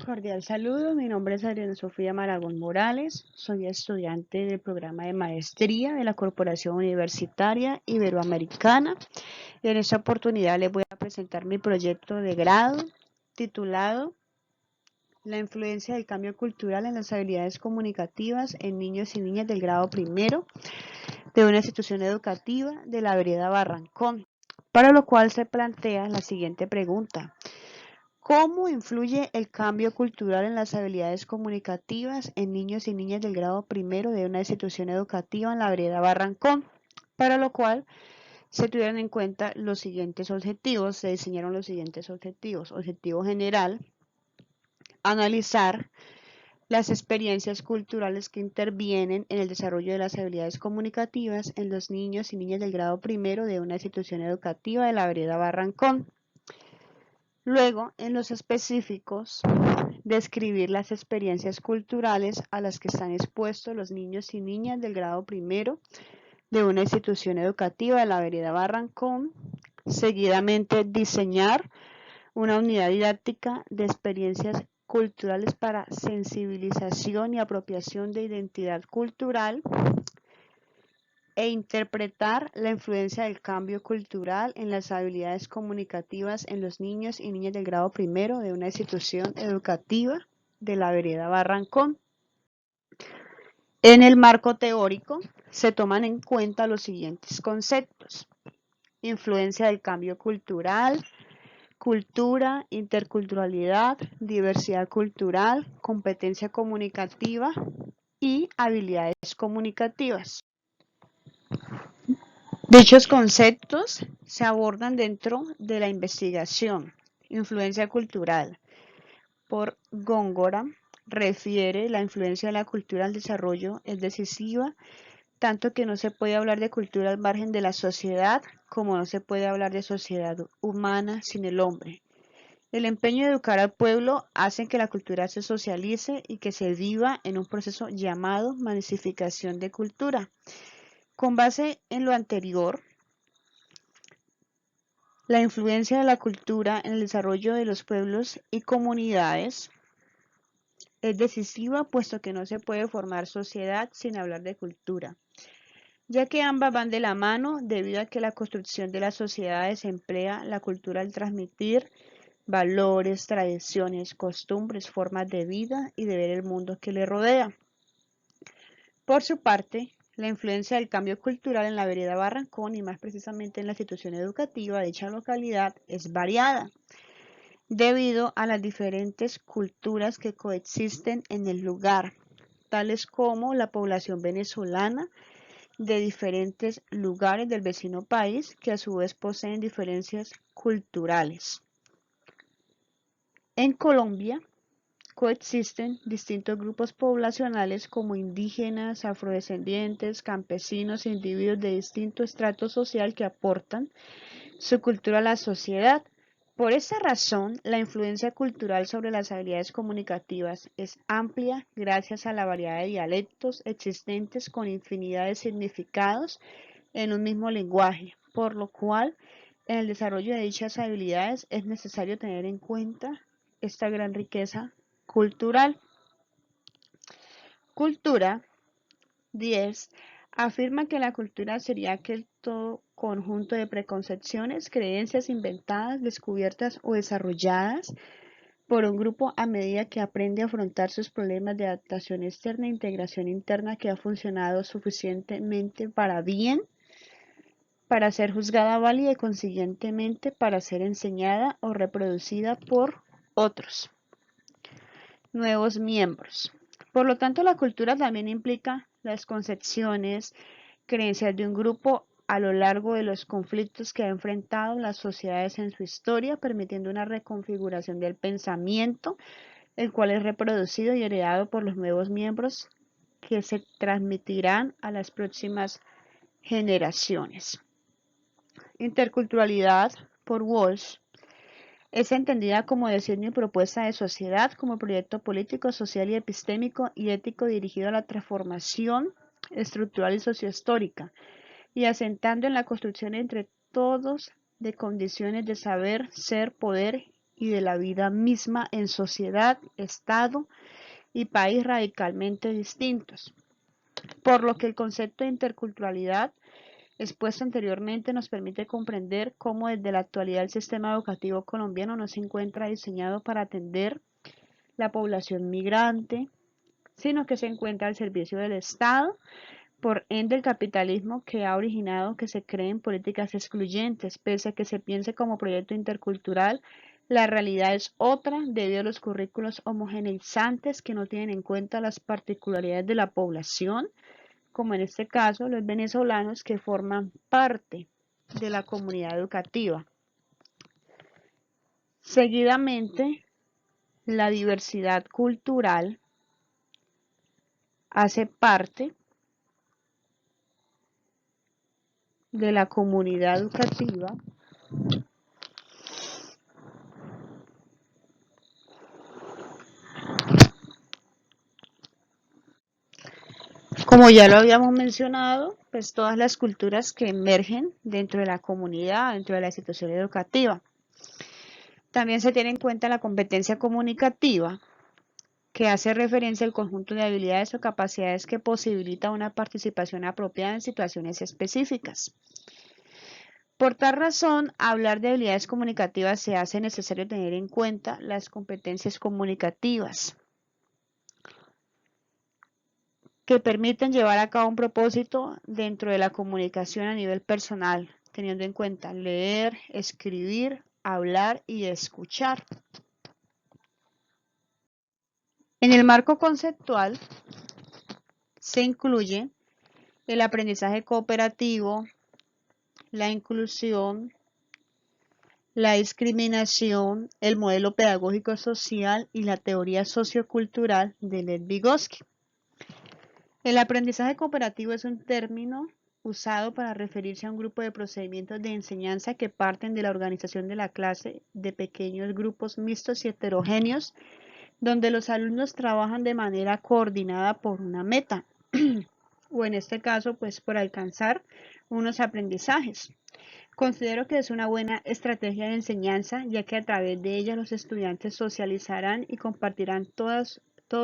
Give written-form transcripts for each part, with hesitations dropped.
Cordial saludo, mi nombre es Adriana Sofía Maragón Morales, soy estudiante del programa de maestría de la Corporación Universitaria Iberoamericana. En esta oportunidad les voy a presentar mi proyecto de grado titulado La influencia del cambio cultural en las habilidades comunicativas en niños y niñas del grado primero de una institución educativa de la vereda Barrancón, para lo cual se plantea la siguiente pregunta. ¿Cómo influye el cambio cultural en las habilidades comunicativas en niños y niñas del grado primero de una institución educativa en la vereda Barrancón? Para lo cual se tuvieron en cuenta los siguientes objetivos, se diseñaron los siguientes objetivos. Objetivo general, analizar las experiencias culturales que intervienen en el desarrollo de las habilidades comunicativas en los niños y niñas del grado primero de una institución educativa de la vereda Barrancón. Luego, en los específicos, describir las experiencias culturales a las que están expuestos los niños y niñas del grado primero de una institución educativa de la vereda Barrancón. Seguidamente, diseñar una unidad didáctica de experiencias culturales para sensibilización y apropiación de identidad cultural e interpretar la influencia del cambio cultural en las habilidades comunicativas en los niños y niñas del grado primero de una institución educativa de la vereda Barrancón. En el marco teórico se toman en cuenta los siguientes conceptos: influencia del cambio cultural, cultura, interculturalidad, diversidad cultural, competencia comunicativa y habilidades comunicativas. Dichos conceptos se abordan dentro de la investigación. Influencia cultural. Por Góngora, refiere la influencia de la cultura al desarrollo es decisiva, tanto que no se puede hablar de cultura al margen de la sociedad, como no se puede hablar de sociedad humana sin el hombre. El empeño de educar al pueblo hace que la cultura se socialice y que se viva en un proceso llamado masificación de cultura. Con base en lo anterior, la influencia de la cultura en el desarrollo de los pueblos y comunidades es decisiva, puesto que no se puede formar sociedad sin hablar de cultura, ya que ambas van de la mano debido a que la construcción de las sociedades emplea la cultura al transmitir valores, tradiciones, costumbres, formas de vida y de ver el mundo que le rodea. Por su parte, la influencia del cambio cultural en la vereda Barrancón y más precisamente en la institución educativa de dicha localidad es variada, debido a las diferentes culturas que coexisten en el lugar, tales como la población venezolana de diferentes lugares del vecino país que a su vez poseen diferencias culturales. En Colombia coexisten distintos grupos poblacionales como indígenas, afrodescendientes, campesinos e individuos de distinto estrato social que aportan su cultura a la sociedad. Por esa razón, la influencia cultural sobre las habilidades comunicativas es amplia gracias a la variedad de dialectos existentes con infinidad de significados en un mismo lenguaje, por lo cual en el desarrollo de dichas habilidades es necesario tener en cuenta esta gran riqueza cultural. Cultura 10. Afirma que la cultura sería aquel todo conjunto de preconcepciones, creencias inventadas, descubiertas o desarrolladas por un grupo a medida que aprende a afrontar sus problemas de adaptación externa e integración interna que ha funcionado suficientemente para bien, para ser juzgada válida y consiguientemente para ser enseñada o reproducida por otros nuevos miembros. Por lo tanto, la cultura también implica las concepciones, creencias de un grupo a lo largo de los conflictos que ha enfrentado las sociedades en su historia, permitiendo una reconfiguración del pensamiento, el cual es reproducido y heredado por los nuevos miembros que se transmitirán a las próximas generaciones. Interculturalidad, por Walsh, es entendida como designio y propuesta de sociedad, como proyecto político, social y epistémico y ético dirigido a la transformación estructural y sociohistórica, y asentando en la construcción entre todos de condiciones de saber, ser, poder y de la vida misma en sociedad, Estado y país radicalmente distintos. Por lo que el concepto de interculturalidad expuesto anteriormente nos permite comprender cómo desde la actualidad el sistema educativo colombiano no se encuentra diseñado para atender la población migrante, sino que se encuentra al servicio del Estado, por ende el capitalismo que ha originado que se creen políticas excluyentes, pese a que se piense como proyecto intercultural. La realidad es otra debido a los currículos homogeneizantes que no tienen en cuenta las particularidades de la población, como en este caso los venezolanos que forman parte de la comunidad educativa. Seguidamente, la diversidad cultural hace parte de la comunidad educativa como ya lo habíamos mencionado, pues todas las culturas que emergen dentro de la comunidad, dentro de la institución educativa. También se tiene en cuenta la competencia comunicativa, que hace referencia al conjunto de habilidades o capacidades que posibilita una participación apropiada en situaciones específicas. Por tal razón, hablar de habilidades comunicativas se hace necesario tener en cuenta las competencias comunicativas, que permiten llevar a cabo un propósito dentro de la comunicación a nivel personal, teniendo en cuenta leer, escribir, hablar y escuchar. En el marco conceptual se incluye el aprendizaje cooperativo, la inclusión, la discriminación, el modelo pedagógico social y la teoría sociocultural de Lev Vygotsky. El aprendizaje cooperativo es un término usado para referirse a un grupo de procedimientos de enseñanza que parten de la organización de la clase de pequeños grupos mixtos y heterogéneos, donde los alumnos trabajan de manera coordinada por una meta, o en este caso, pues por alcanzar unos aprendizajes. Considero que es una buena estrategia de enseñanza, ya que a través de ella los estudiantes socializarán y compartirán todos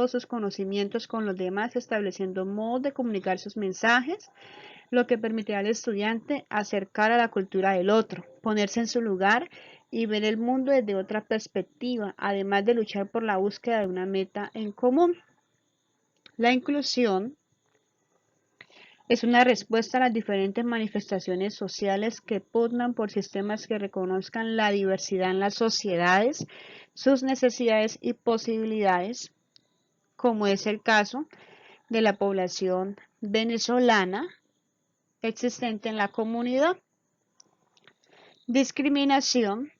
sus conocimientos con los demás, estableciendo modos de comunicar sus mensajes, lo que permitirá al estudiante acercar a la cultura del otro, ponerse en su lugar y ver el mundo desde otra perspectiva, además de luchar por la búsqueda de una meta en común. La inclusión es una respuesta a las diferentes manifestaciones sociales que pugnan por sistemas que reconozcan la diversidad en las sociedades, sus necesidades y posibilidades, como es el caso de la población venezolana existente en la comunidad. Discriminación,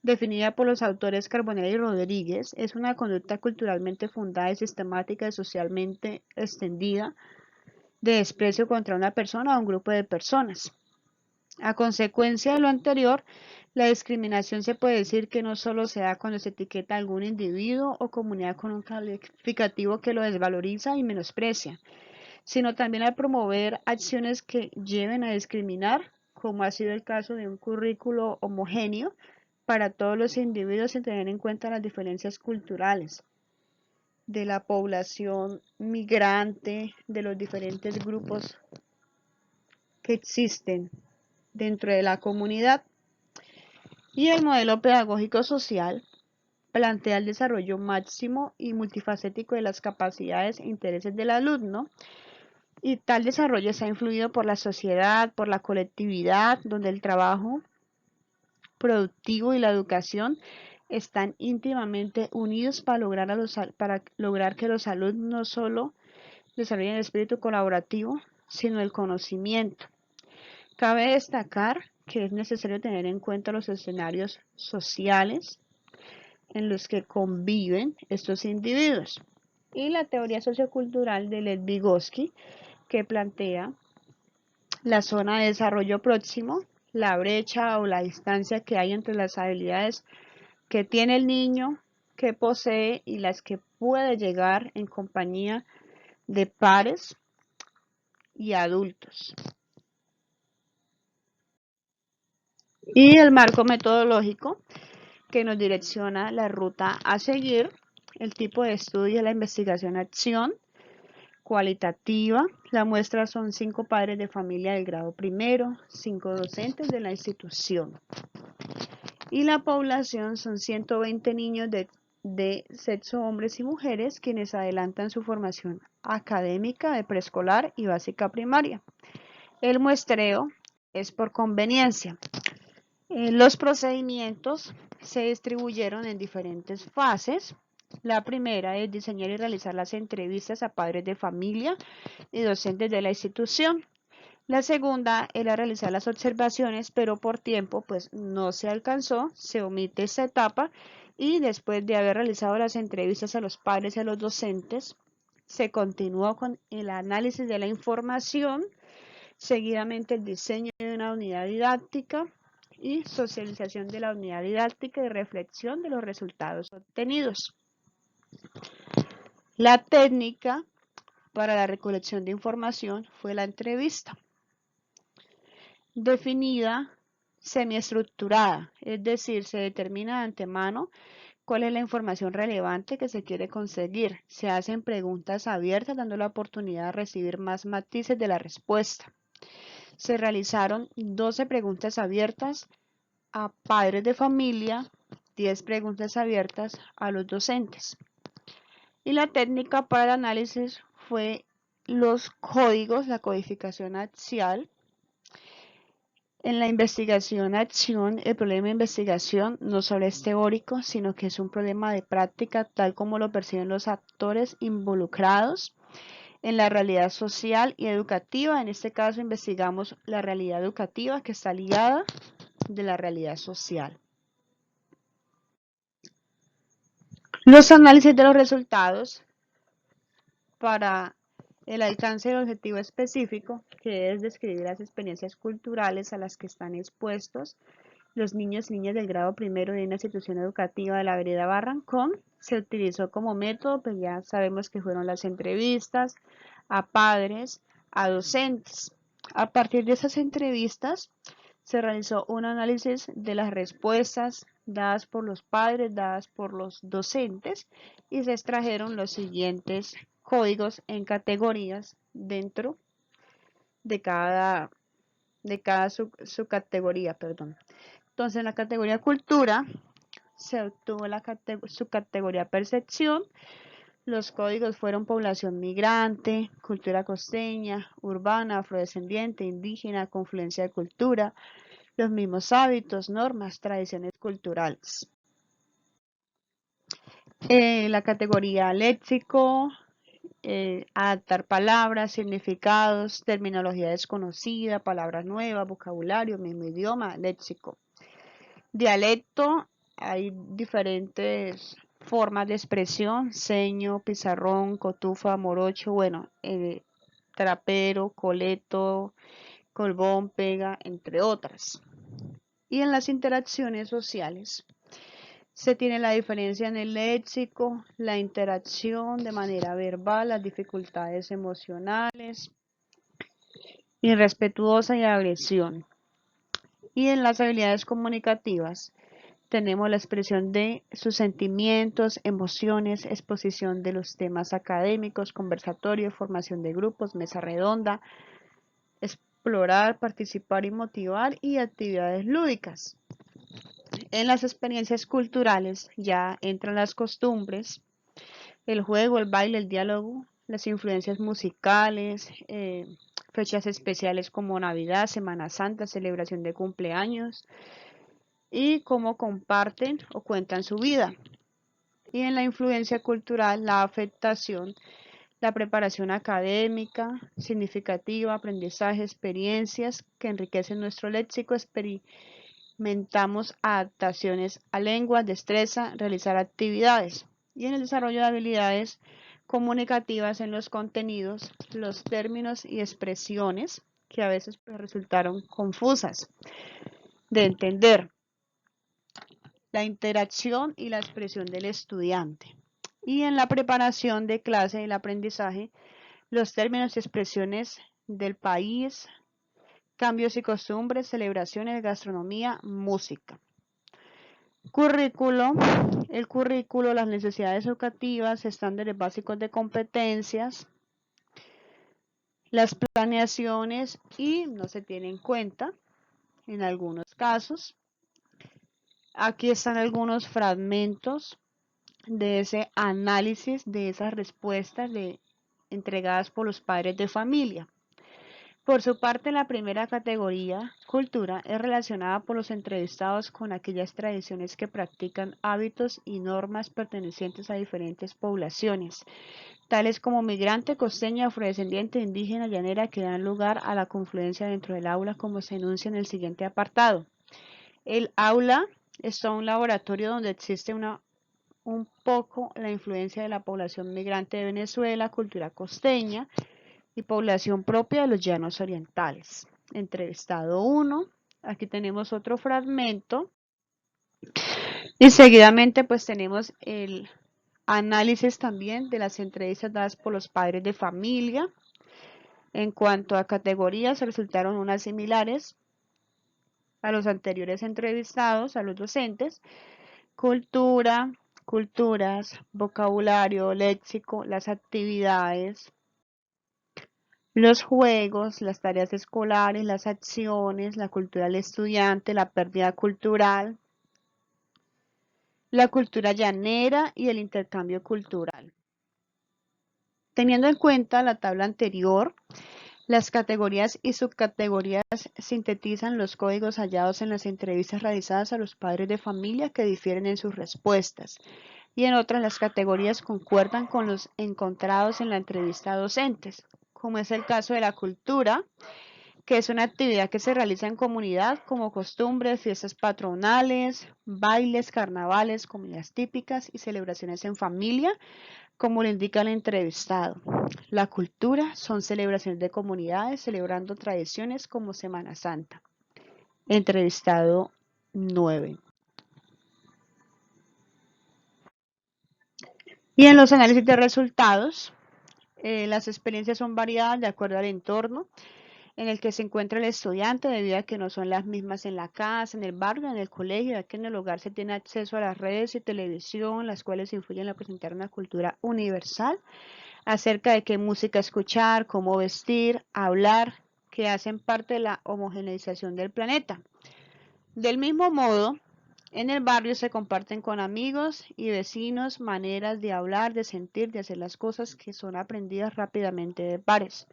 definida por los autores Carbonell y Rodríguez, es una conducta culturalmente fundada y sistemática y socialmente extendida de desprecio contra una persona o un grupo de personas. A consecuencia de lo anterior, la discriminación se puede decir que no solo se da cuando se etiqueta a algún individuo o comunidad con un calificativo que lo desvaloriza y menosprecia, sino también al promover acciones que lleven a discriminar, como ha sido el caso de un currículo homogéneo para todos los individuos sin tener en cuenta las diferencias culturales de la población migrante, de los diferentes grupos que existen dentro de la comunidad. Y el modelo pedagógico social plantea el desarrollo máximo y multifacético de las capacidades e intereses del alumno, y tal desarrollo está influido por la sociedad, por la colectividad, donde el trabajo productivo y la educación están íntimamente unidos para lograr que los alumnos no solo desarrollen el espíritu colaborativo, sino el conocimiento. Cabe destacar que es necesario tener en cuenta los escenarios sociales en los que conviven estos individuos y la teoría sociocultural de Lev Vygotsky, que plantea la zona de desarrollo próximo, la brecha o la distancia que hay entre las habilidades que tiene el niño, que posee y las que puede llegar en compañía de pares y adultos. Y el marco metodológico que nos direcciona la ruta a seguir, el tipo de estudio, la investigación-acción cualitativa. La muestra son 5 padres de familia del grado primero, 5 docentes de la institución. Y la población son 120 niños de sexo hombres y mujeres quienes adelantan su formación académica de preescolar y básica primaria. El muestreo es por conveniencia. Los procedimientos se distribuyeron en diferentes fases. La primera es diseñar y realizar las entrevistas a padres de familia y docentes de la institución. La segunda era realizar las observaciones, pero por tiempo pues no se alcanzó, se omite esta etapa y después de haber realizado las entrevistas a los padres y a los docentes, se continuó con el análisis de la información, seguidamente el diseño de una unidad didáctica y socialización de la unidad didáctica y reflexión de los resultados obtenidos. La técnica para la recolección de información fue la entrevista, definida semiestructurada, es decir, se determina de antemano cuál es la información relevante que se quiere conseguir. Se hacen preguntas abiertas dando la oportunidad de recibir más matices de la respuesta. Se realizaron 12 preguntas abiertas a padres de familia, 10 preguntas abiertas a los docentes. Y la técnica para el análisis fue los códigos, la codificación axial. En la investigación-acción, el problema de investigación no solo es teórico, sino que es un problema de práctica, tal como lo perciben los actores involucrados en la realidad social y educativa. En este caso, investigamos la realidad educativa que está ligada de la realidad social. Los análisis de los resultados para el alcance del objetivo específico, que es describir las experiencias culturales a las que están expuestos los niños y niñas del grado primero de una institución educativa de la vereda Barrancón, se utilizó como método, pues ya sabemos que fueron las entrevistas a padres, a docentes. A partir de esas entrevistas se realizó un análisis de las respuestas dadas por los padres, dadas por los docentes, y se extrajeron los siguientes códigos en categorías dentro de cada subcategoría, perdón. Entonces, en la categoría cultura se obtuvo su categoría percepción. Los códigos fueron población migrante, cultura costeña, urbana, afrodescendiente, indígena, confluencia de cultura, los mismos hábitos, normas, tradiciones culturales. La categoría léxico, adaptar palabras, significados, terminología desconocida, palabras nuevas, vocabulario, mismo idioma, léxico. Dialecto, hay diferentes formas de expresión, seño, pizarrón, cotufa, morocho, bueno, trapero, coleto, colbón, pega, entre otras. Y en las interacciones sociales se tiene la diferencia en el léxico, la interacción de manera verbal, las dificultades emocionales, irrespetuosa y agresión. Y en las habilidades comunicativas tenemos la expresión de sus sentimientos, emociones, exposición de los temas académicos, conversatorio, formación de grupos, mesa redonda, explorar, participar y motivar y actividades lúdicas. En las experiencias culturales ya entran las costumbres, el juego, el baile, el diálogo, las influencias musicales, fechas especiales como Navidad, Semana Santa, celebración de cumpleaños y cómo comparten o cuentan su vida. Y en la influencia cultural, la afectación, la preparación académica, significativa, aprendizaje, experiencias que enriquecen nuestro léxico, experimentamos adaptaciones a lenguas, destreza, realizar actividades. Y en el desarrollo de habilidades comunicativas en los contenidos, los términos y expresiones que a veces resultaron confusas de entender, la interacción y la expresión del estudiante. Y en la preparación de clase y el aprendizaje, los términos y expresiones del país, cambios y costumbres, celebraciones, gastronomía, música. Currículo, el currículo, las necesidades educativas, estándares básicos de competencias, las planeaciones y no se tiene en cuenta en algunos casos. Aquí están algunos fragmentos de ese análisis, de esas respuestas entregadas por los padres de familia. Por su parte, la primera categoría, cultura, es relacionada por los entrevistados con aquellas tradiciones que practican hábitos y normas pertenecientes a diferentes poblaciones, tales como migrante, costeña, afrodescendiente, indígena, llanera, que dan lugar a la confluencia dentro del aula, como se enuncia en el siguiente apartado. El aula es un laboratorio donde existe un poco la influencia de la población migrante de Venezuela, cultura costeña y población propia de los llanos orientales. Entrevistado 1, aquí tenemos otro fragmento y seguidamente pues tenemos el análisis también de las entrevistas dadas por los padres de familia. En cuanto a categorías, resultaron unas similares a los anteriores entrevistados, a los docentes: cultura, culturas, vocabulario, léxico, las actividades, los juegos, las tareas escolares, las acciones, la cultura del estudiante, la pérdida cultural, la cultura llanera y el intercambio cultural. Teniendo en cuenta la tabla anterior, las categorías y subcategorías sintetizan los códigos hallados en las entrevistas realizadas a los padres de familia que difieren en sus respuestas, y en otras las categorías concuerdan con los encontrados en la entrevista a docentes, como es el caso de la cultura, que es una actividad que se realiza en comunidad, como costumbres, fiestas patronales, bailes, carnavales, comidas típicas y celebraciones en familia, como lo indica el entrevistado. La cultura son celebraciones de comunidades celebrando tradiciones como Semana Santa. Entrevistado 9. Y en los análisis de resultados, las experiencias son variadas de acuerdo al entorno en el que se encuentra el estudiante, debido a que no son las mismas en la casa, en el barrio, en el colegio, ya que en el hogar se tiene acceso a las redes y televisión, las cuales influyen en presentar una cultura universal acerca de qué música escuchar, cómo vestir, hablar, que hacen parte de la homogeneización del planeta. Del mismo modo, en el barrio se comparten con amigos y vecinos maneras de hablar, de sentir, de hacer las cosas que son aprendidas rápidamente de pares.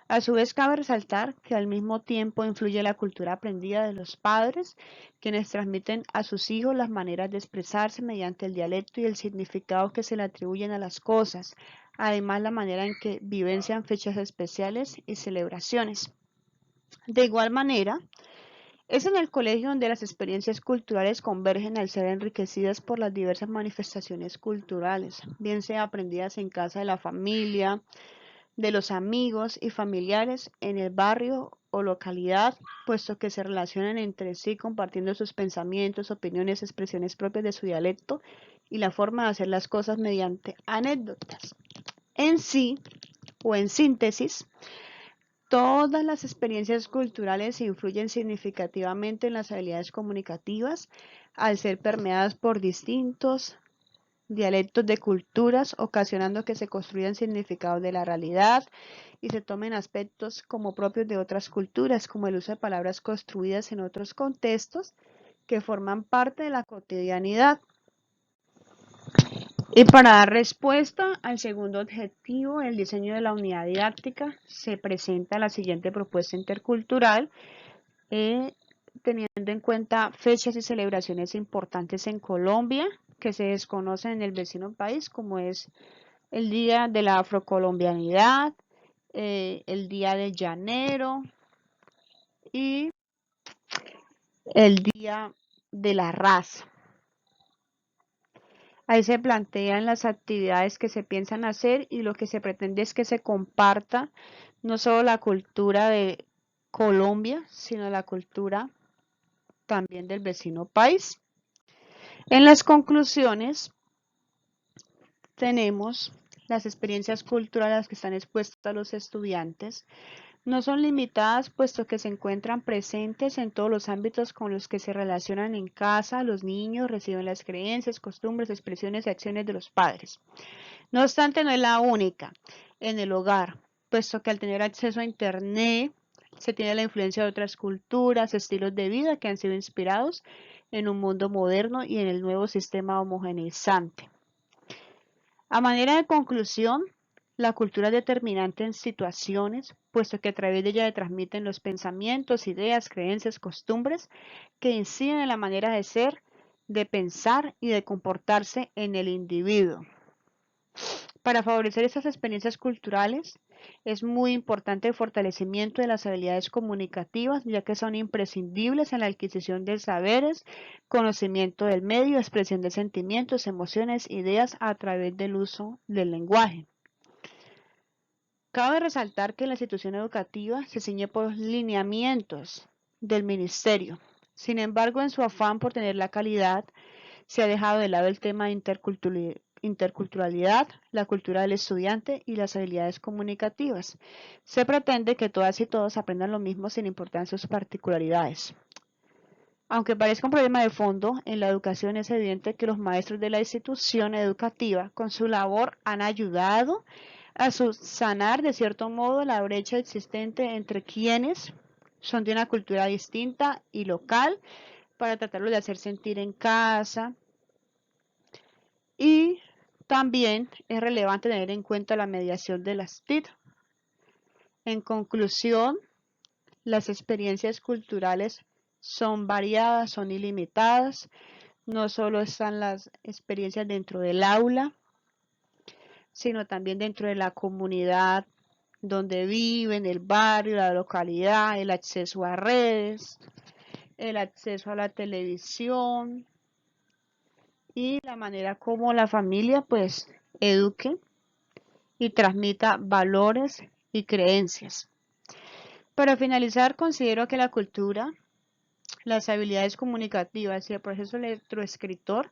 A su vez, cabe resaltar que al mismo tiempo influye la cultura aprendida de los padres, quienes transmiten a sus hijos las maneras de expresarse mediante el dialecto y el significado que se le atribuyen a las cosas, además la manera en que vivencian fechas especiales y celebraciones. De igual manera, es en el colegio donde las experiencias culturales convergen al ser enriquecidas por las diversas manifestaciones culturales, bien sea aprendidas en casa de la familia, de los amigos y familiares en el barrio o localidad, puesto que se relacionan entre sí compartiendo sus pensamientos, opiniones, expresiones propias de su dialecto y la forma de hacer las cosas mediante anécdotas. En sí, o en síntesis, todas las experiencias culturales influyen significativamente en las habilidades comunicativas al ser permeadas por distintos dialectos de culturas, ocasionando que se construyan significados de la realidad y se tomen aspectos como propios de otras culturas, como el uso de palabras construidas en otros contextos que forman parte de la cotidianidad. Y para dar respuesta al segundo objetivo, el diseño de la unidad didáctica, se presenta la siguiente propuesta intercultural, teniendo en cuenta fechas y celebraciones importantes en Colombia, que se desconocen en el vecino país, como es el Día de la Afrocolombianidad, el Día de Llanero y el Día de la Raza. Ahí se plantean las actividades que se piensan hacer y lo que se pretende es que se comparta no solo la cultura de Colombia, sino la cultura también del vecino país. En las conclusiones tenemos las experiencias culturales que están expuestas a los estudiantes, No son limitadas puesto que se encuentran presentes en todos los ámbitos con los que se relacionan en casa. Los niños reciben las creencias, costumbres, expresiones y acciones de los padres. No obstante, no es la única en el hogar, puesto que al tener acceso a Internet se tiene la influencia de otras culturas, estilos de vida que han sido inspirados en un mundo moderno y en el nuevo sistema homogeneizante. A manera de conclusión, la cultura es determinante en situaciones, puesto que a través de ella se transmiten los pensamientos, ideas, creencias, costumbres que inciden en la manera de ser, de pensar y de comportarse en el individuo. Para favorecer estas experiencias culturales, es muy importante el fortalecimiento de las habilidades comunicativas, ya que son imprescindibles en la adquisición de saberes, conocimiento del medio, expresión de sentimientos, emociones, ideas a través del uso del lenguaje. Cabe resaltar que la institución educativa se ciñe por los lineamientos del ministerio. Sin embargo, en su afán por tener la calidad, se ha dejado de lado el tema de interculturalidad, la cultura del estudiante y las habilidades comunicativas. Se pretende que todas y todos aprendan lo mismo sin importar sus particularidades. Aunque parezca un problema de fondo, en la educación es evidente que los maestros de la institución educativa, con su labor, han ayudado a subsanar de cierto modo la brecha existente entre quienes son de una cultura distinta y local para tratarlos de hacer sentir en casa. Y también es relevante tener en cuenta la mediación de las TIC. En conclusión, las experiencias culturales son variadas, son ilimitadas. No solo están las experiencias dentro del aula, sino también dentro de la comunidad donde viven, el barrio, la localidad, el acceso a redes, el acceso a la televisión y la manera como la familia pues eduque y transmita valores y creencias. Para finalizar, considero que la cultura, las habilidades comunicativas y el proceso electroescritor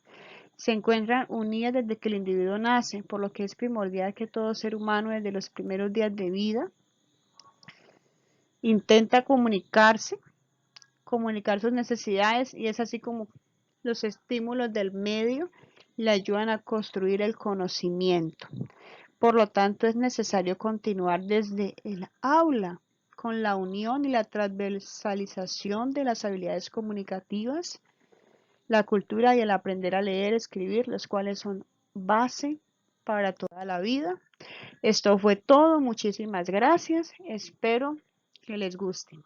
se encuentran unidas desde que el individuo nace, por lo que es primordial que todo ser humano desde los primeros días de vida intenta comunicar sus necesidades, y es así como los estímulos del medio le ayudan a construir el conocimiento. Por lo tanto, es necesario continuar desde el aula con la unión y la transversalización de las habilidades comunicativas, la cultura y el aprender a leer, escribir, los cuales son base para toda la vida. Esto fue todo. Muchísimas gracias. Espero que les guste.